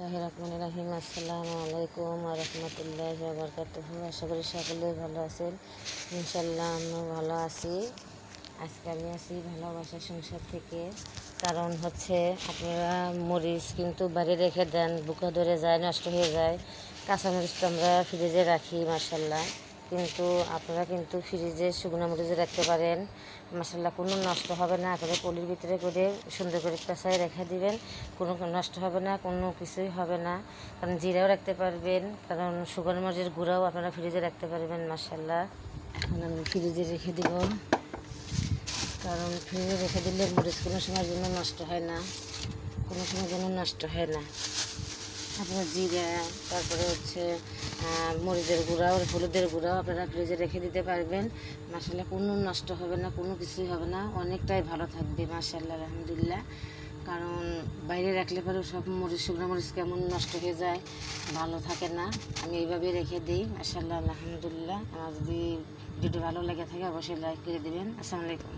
বিসমিল্লাহির রহমানির রহিম। আসসালামু আলাইকুম ওয়া রাহমাতুল্লাহি ওয়া বারাকাতুহু। আশা করি সকলেই ভালো আছেন। ইনশাআল্লাহ আমিও ভালো আছি। আজকে আমি আছি ভালোবাসার সংসার থেকে। কারণ হচ্ছে আপনারা মরিচ কিন্তু বাইরে রেখে দেন, বুকা ধরে যায়, নষ্ট হয়ে যায়। কাঁচামরিচ তো আমরা ফ্রিজে রাখি মাশাআল্লাহ, কিন্তু আপনারা কিন্তু ফ্রিজে শুকনো মরিচে রাখতে পারেন মাশাআল্লাহ, কোনো নষ্ট হবে না। আপনারা পলির ভিতরে করে সুন্দর করে পেঁচায় রেখে দিবেন, কোনো নষ্ট হবে না, কোনো কিছুই হবে না। কারণ জিরাও রাখতে পারবেন, কারণ শুকনো মরিচের গুঁড়াও আপনারা ফ্রিজে রাখতে পারবেন মাশাআল্লাহ। এখন আমি ফ্রিজে রেখে দিব, কারণ ফ্রিজে রেখে দিলে মরিচ কোনো সময়ের জন্য নষ্ট হয় না, কোনো সময়ের জন্য নষ্ট হয় না। আপনার জিরা, তারপরে হচ্ছে মরিচের গুঁড়াও, হলুদের গুঁড়াও আপনারা ফ্রিজে রেখে দিতে পারবেন মাশাআল্লাহ, কোনো নষ্ট হবে না, কোনো কিছুই হবে না, অনেকটাই ভালো থাকবে মাশাআল্লাহ আলহামদুলিল্লাহ। কারণ বাইরে রাখলে পরে সব মরিচ, শুকনো মরিচ কেমন নষ্ট হয়ে যায়, ভালো থাকে না। আমি এইভাবে রেখে দিই মাশাআল্লাহ আলহামদুলিল্লাহ। আমার যদি ভিডিও ভালো লেগে থাকে অবশ্যই লাইক করে দেবেন। আসসালামু আলাইকুম।